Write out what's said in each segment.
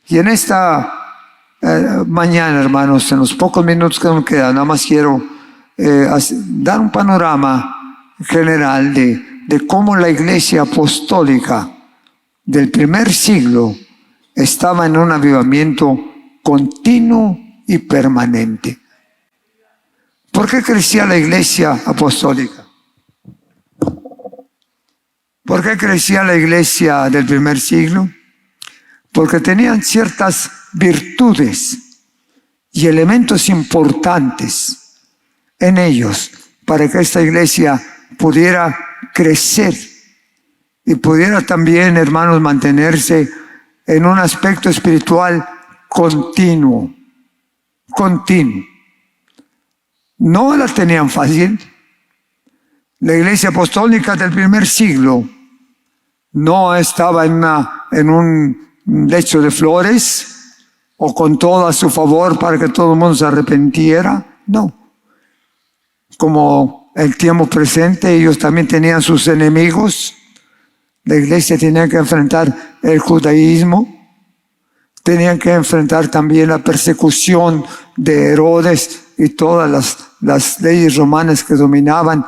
Y en esta mañana, hermanos, en los pocos minutos que nos quedan, nada más quiero dar un panorama general de cómo la iglesia apostólica del primer siglo estaba en un avivamiento continuo y permanente. ¿Por qué crecía la iglesia apostólica? ¿Por qué crecía la iglesia del primer siglo? Porque tenían ciertas virtudes y elementos importantes en ellos para que esta iglesia pudiera crecer y pudiera también, hermanos, mantenerse en un aspecto espiritual continuo. No la tenían fácil. La iglesia apostólica del primer siglo no estaba en un lecho de flores o con todo a su favor para que todo el mundo se arrepintiera. No. Como el tiempo presente, ellos también tenían sus enemigos. La iglesia tenía que enfrentar el judaísmo. Tenían que enfrentar también la persecución de Herodes y todas las leyes romanas que dominaban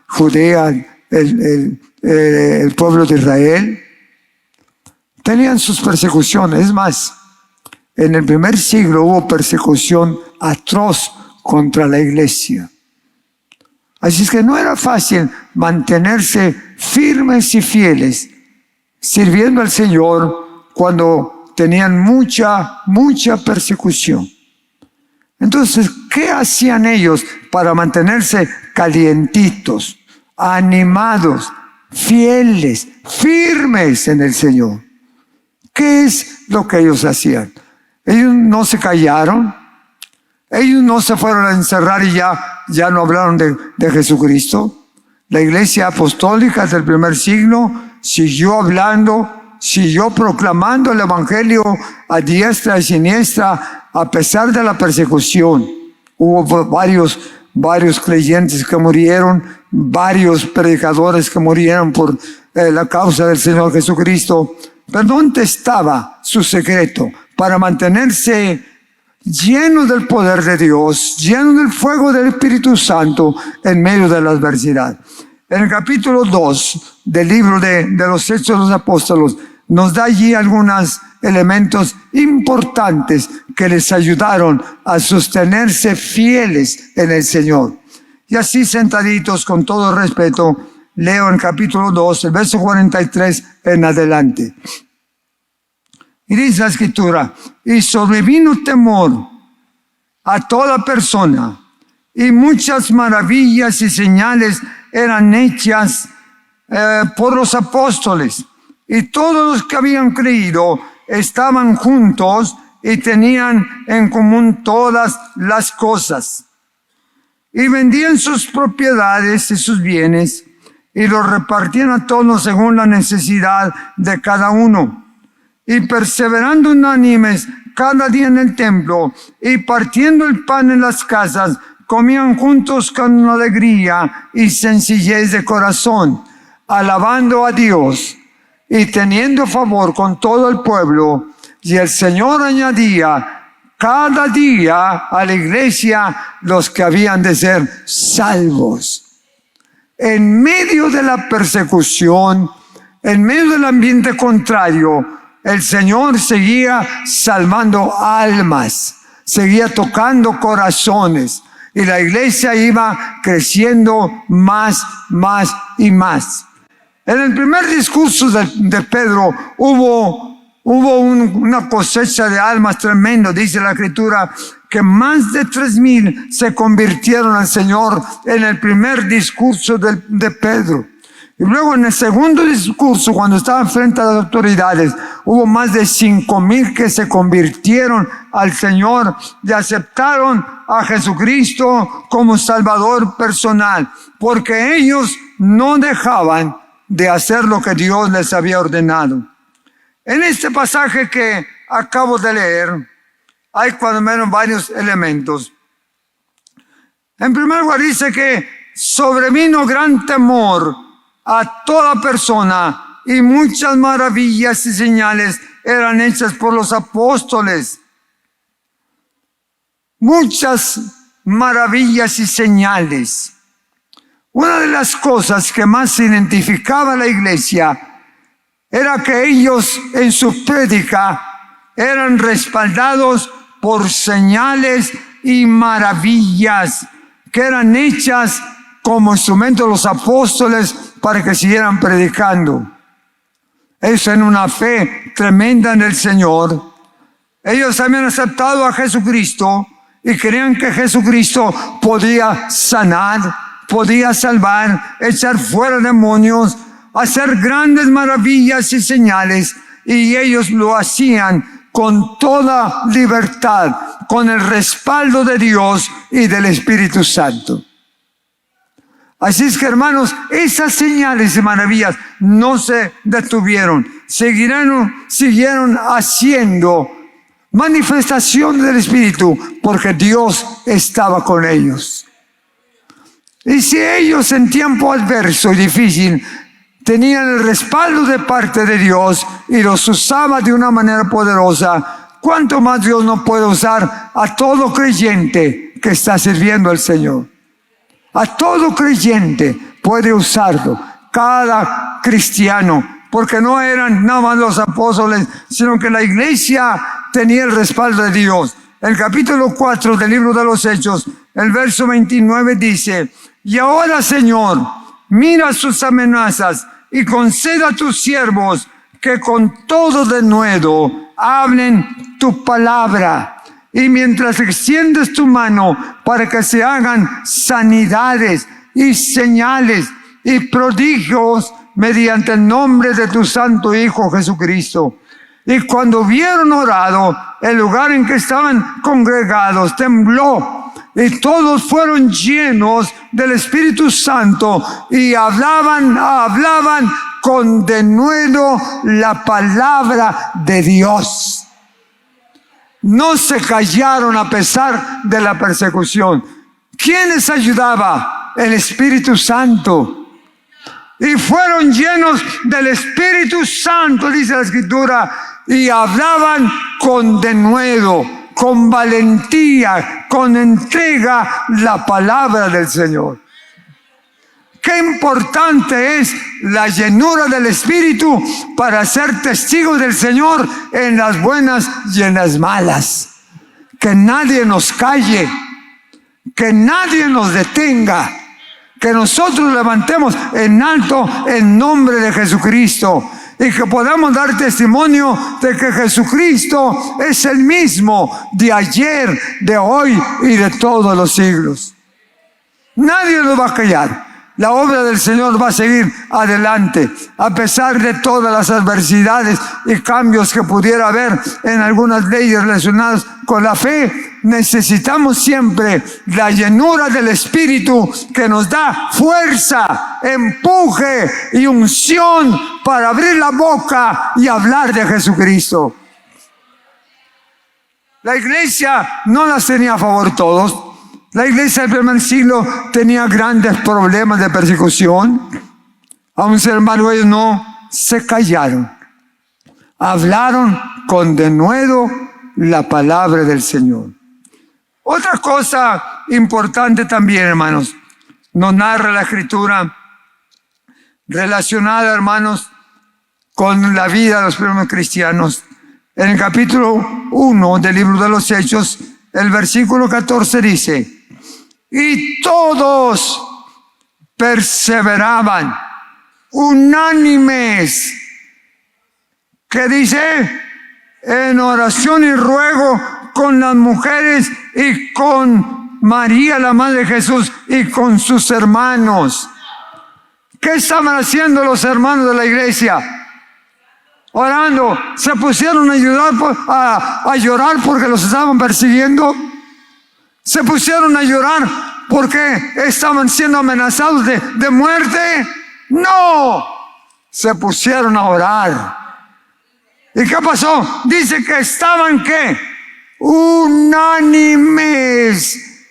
Judea, el pueblo de Israel. Tenían sus persecuciones. Es más, en el primer siglo hubo persecución atroz contra la iglesia. Así es que no era fácil mantenerse firmes y fieles, sirviendo al Señor cuando tenían mucha persecución. Entonces, ¿qué hacían ellos para mantenerse calientitos, animados, fieles, firmes en el Señor? ¿Qué es lo que ellos hacían? Ellos no se callaron, ellos no se fueron a encerrar y ya no hablaron de Jesucristo. La iglesia apostólica del primer siglo siguió hablando, siguió proclamando el evangelio a diestra y siniestra a pesar de la persecución. Hubo varios creyentes que murieron, varios predicadores que murieron por la causa del Señor Jesucristo. Pero ¿dónde estaba su secreto para mantenerse lleno del poder de Dios, lleno del fuego del Espíritu Santo en medio de la adversidad? En el capítulo 2 del libro de los Hechos de los Apóstoles nos da allí algunos elementos importantes que les ayudaron a sostenerse fieles en el Señor. Y así sentaditos, con todo respeto, leo en capítulo 2, el verso 43 en adelante. Y dice la Escritura: y sobrevino temor a toda persona, y muchas maravillas y señales eran hechas por los apóstoles. Y todos los que habían creído estaban juntos y tenían en común todas las cosas. Y vendían sus propiedades y sus bienes y los repartían a todos según la necesidad de cada uno. Y perseverando unánimes cada día en el templo y partiendo el pan en las casas, comían juntos con alegría y sencillez de corazón, alabando a Dios y teniendo favor con todo el pueblo. Y el Señor añadía cada día a la iglesia los que habían de ser salvos. En medio de la persecución, en medio del ambiente contrario, el Señor seguía salvando almas, seguía tocando corazones, y la iglesia iba creciendo más y más. En el primer discurso de Pedro hubo una cosecha de almas tremendo. Dice la Escritura que más de 3,000 se convirtieron al Señor en el primer discurso de Pedro. Y luego en el segundo discurso, cuando estaban frente a las autoridades, hubo más de 5,000 que se convirtieron al Señor y aceptaron a Jesucristo como Salvador personal, porque ellos no dejaban de hacer lo que Dios les había ordenado. En este pasaje que acabo de leer, hay cuando menos varios elementos. En primer lugar dice que sobrevino gran temor a toda persona y muchas maravillas y señales eran hechas por los apóstoles. Muchas maravillas y señales. Una de las cosas que más identificaba a la iglesia era que ellos en su prédica eran respaldados por señales y maravillas que eran hechas como instrumento de los apóstoles para que siguieran predicando. Ellos en una fe tremenda en el Señor. Ellos habían aceptado a Jesucristo y creían que Jesucristo podía sanar, podía salvar, echar fuera demonios, hacer grandes maravillas y señales, y ellos lo hacían con toda libertad, con el respaldo de Dios y del Espíritu Santo. Así es que, hermanos, esas señales y maravillas no se detuvieron, siguieron haciendo manifestación del Espíritu, porque Dios estaba con ellos. Y si ellos en tiempo adverso y difícil tenían el respaldo de parte de Dios y los usaba de una manera poderosa, ¿cuánto más Dios no puede usar a todo creyente que está sirviendo al Señor? A todo creyente puede usarlo, cada cristiano, porque no eran nada más los apóstoles, sino que la iglesia tenía el respaldo de Dios. El capítulo 4 del libro de los Hechos, el verso 29 dice: y ahora, Señor, mira sus amenazas y conceda a tus siervos que con todo denuedo hablen tu palabra. Y mientras extiendes tu mano para que se hagan sanidades y señales y prodigios mediante el nombre de tu Santo Hijo Jesucristo. Y cuando hubieron orado, el lugar en que estaban congregados tembló, y todos fueron llenos del Espíritu Santo y hablaban con denuedo la palabra de Dios. No se callaron a pesar de la persecución. ¿Quién les ayudaba? El Espíritu Santo. Y fueron llenos del Espíritu Santo, dice la Escritura, y hablaban con denuedo, con valentía, con entrega la palabra del Señor. Qué importante es la llenura del Espíritu para ser testigos del Señor en las buenas y en las malas. Que nadie nos calle, que nadie nos detenga, que nosotros levantemos en alto el nombre de Jesucristo y que podamos dar testimonio de que Jesucristo es el mismo de ayer, de hoy y de todos los siglos. Nadie nos va a callar. La obra del Señor va a seguir adelante, a pesar de todas las adversidades y cambios que pudiera haber en algunas leyes relacionadas con la fe. Necesitamos siempre la llenura del Espíritu que nos da fuerza, empuje y unción para abrir la boca y hablar de Jesucristo. La iglesia no las tenía a favor todos. La iglesia del primer siglo tenía grandes problemas de persecución. Aun sin embargo, ellos no se callaron. Hablaron con denuedo la palabra del Señor. Otra cosa importante también, hermanos, nos narra la Escritura relacionada, hermanos, con la vida de los primeros cristianos. En el capítulo 1 del libro de los Hechos, el versículo 14 dice: y todos perseveraban unánimes, ¿qué dice? En oración y ruego con las mujeres y con María, la madre de Jesús, y con sus hermanos. ¿Qué estaban haciendo los hermanos de la iglesia? Orando. ¿Se pusieron a ayudar a llorar porque los estaban persiguiendo? ¿Se pusieron a llorar porque estaban siendo amenazados de muerte? No, se pusieron a orar. ¿Y qué pasó? Dice que estaban, ¿qué? Unánimes,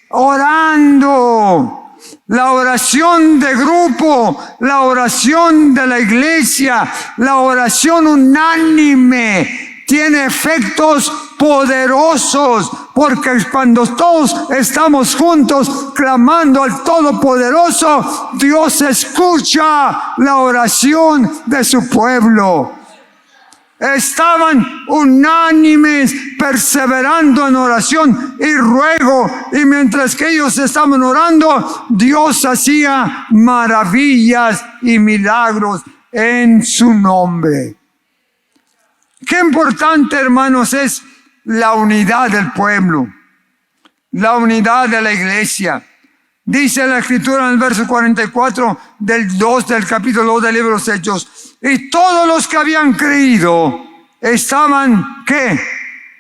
orando. La oración de grupo, la oración de la iglesia, la oración unánime tiene efectos poderosos, porque cuando todos estamos juntos clamando al Todopoderoso, Dios escucha la oración de su pueblo. Estaban unánimes, perseverando en oración y ruego, y mientras que ellos estaban orando, Dios hacía maravillas y milagros en su nombre. Qué importante, hermanos, es la unidad del pueblo, la unidad de la iglesia. Dice la Escritura en el verso 44 del capítulo 2 del libro de los Hechos: y todos los que habían creído estaban, ¿qué?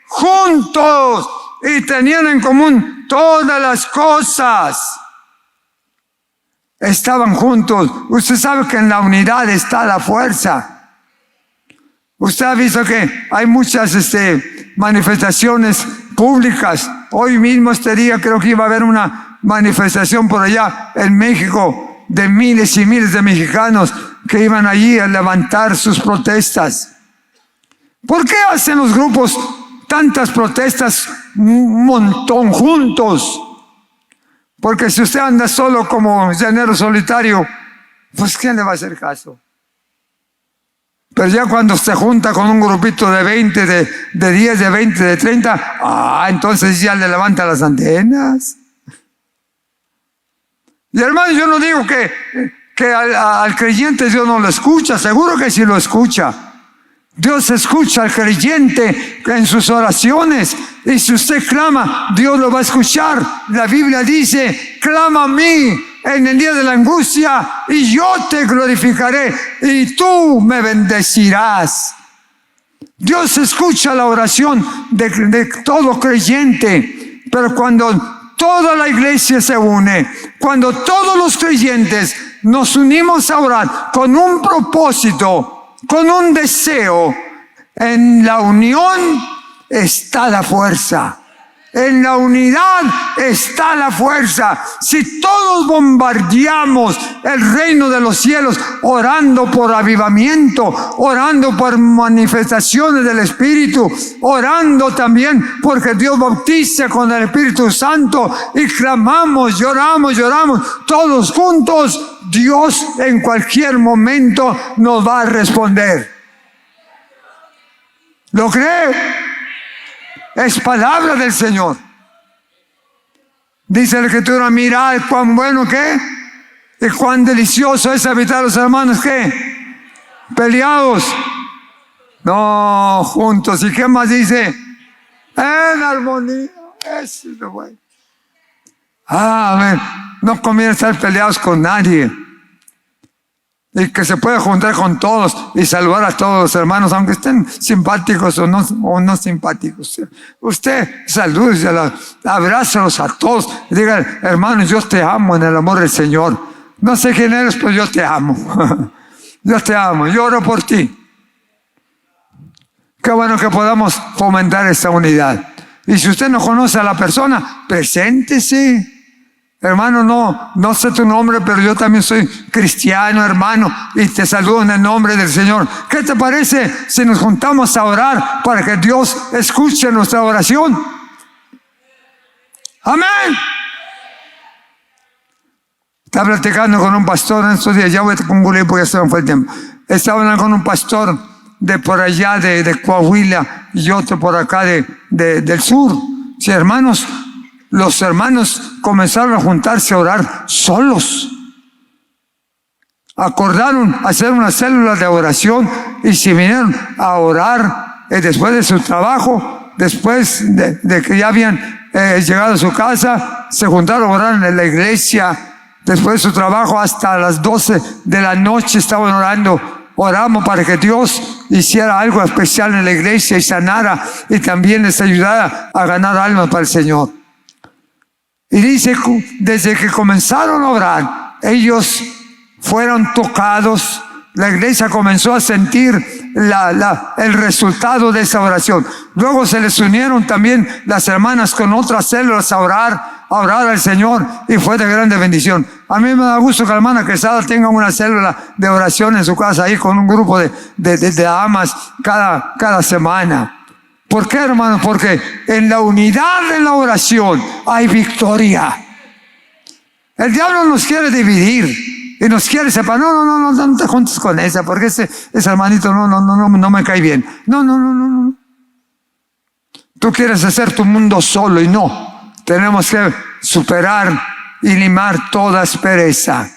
Juntos, y tenían en común todas las cosas. Estaban juntos. Usted sabe que en la unidad está la fuerza. Usted ha visto que hay muchas manifestaciones públicas. Hoy mismo este día creo que iba a haber una manifestación por allá en México de miles y miles de mexicanos que iban allí a levantar sus protestas. ¿Por qué hacen los grupos tantas protestas un montón juntos? Porque si usted anda solo como llanero solitario, pues ¿quién le va a hacer caso? Pero ya cuando se junta con un grupito de 20, de 10, de 20, de 30, entonces ya le levanta las antenas. Y hermano, yo no digo que al creyente Dios no lo escucha, seguro que sí lo escucha. Dios escucha al creyente en sus oraciones, y si usted clama, Dios lo va a escuchar. La Biblia dice: clama a mí en el día de la angustia y yo te glorificaré y tú me bendecirás. Dios escucha la oración de todo creyente, pero cuando toda la iglesia se une, cuando todos los creyentes nos unimos a orar con un propósito, con un deseo, en la unión está la fuerza. En la unidad está la fuerza. Si todos bombardeamos el reino de los cielos orando por avivamiento, orando por manifestaciones del Espíritu, orando también porque Dios bautice con el Espíritu Santo, y clamamos, lloramos, todos juntos, Dios en cualquier momento nos va a responder. ¿Lo cree? Es palabra del Señor. Dice la Escritura: mirad cuán bueno que y cuán delicioso es habitar los hermanos que peleados, no juntos. ¿Y qué más dice? En armonía. Eso es lo bueno. A ver, no conviene estar peleados con nadie, y que se pueda juntar con todos y saludar a todos los hermanos, aunque estén simpáticos o no simpáticos. Usted salúdelos, abrázalos a todos y diga: hermanos, yo te amo en el amor del Señor. No sé quién eres, pero yo te amo. Yo te amo, yo oro por ti. Qué bueno que podamos fomentar esta unidad. Y si usted no conoce a la persona, preséntese. Hermano, no sé tu nombre, pero yo también soy cristiano, hermano, y te saludo en el nombre del Señor. ¿Qué te parece si nos juntamos a orar para que Dios escuche nuestra oración? Amén. Estaba platicando con un pastor en estos días. Ya voy a concluir porque ya se me fue el tiempo. Estaba hablando con un pastor de por allá de Coahuila y otro por acá del sur. Sí, hermanos, los hermanos comenzaron a juntarse a orar solos. Acordaron hacer una célula de oración y se vinieron a orar después de su trabajo, después de que ya habían llegado a su casa, se juntaron a orar en la iglesia. Después de su trabajo hasta las 12 de la noche estaban orando. Oramos para que Dios hiciera algo especial en la iglesia y sanara, y también les ayudara a ganar almas para el Señor. Y dice, desde que comenzaron a orar, ellos fueron tocados. La iglesia comenzó a sentir el resultado de esa oración. Luego se les unieron también las hermanas con otras células a orar al Señor, y fue de grande bendición. A mí me da gusto que la hermana Quesada tenga una célula de oración en su casa ahí con un grupo de amas cada semana. ¿Por qué, hermanos? Porque en la unidad de la oración hay victoria. El diablo nos quiere dividir y nos quiere separar. No te juntes con esa, porque ese hermanito no me cae bien. No. Tú quieres hacer tu mundo solo y no. Tenemos que superar y limar toda aspereza.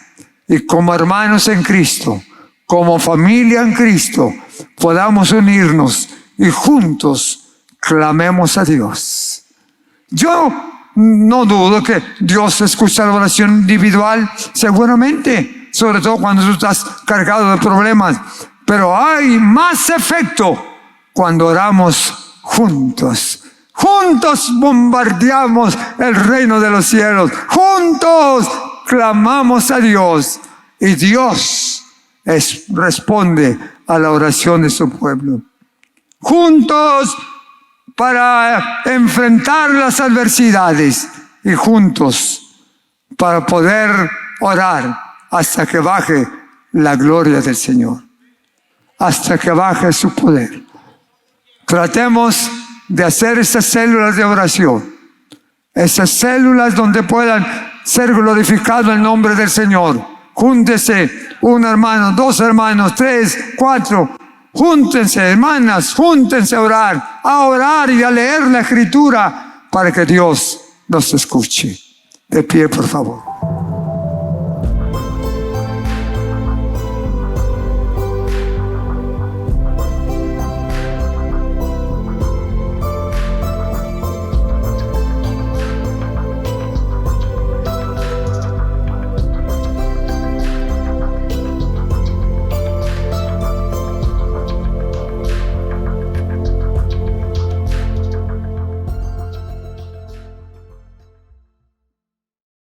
Y como hermanos en Cristo, como familia en Cristo, podamos unirnos y juntos clamemos a Dios. Yo no dudo que Dios escucha la oración individual, seguramente, sobre todo cuando tú estás cargado de problemas. Pero hay más efecto cuando oramos juntos. Juntos bombardeamos el reino de los cielos. Juntos clamamos a Dios. Y Dios responde a la oración de su pueblo. Juntos para enfrentar las adversidades. Y juntos para poder orar hasta que baje la gloria del Señor. Hasta que baje su poder. Tratemos de hacer esas células de oración, esas células donde puedan ser glorificado el nombre del Señor. Júntese un hermano, dos hermanos, 3, 4. Júntense, hermanas, júntense a orar y a leer la Escritura para que Dios nos escuche. De pie, por favor.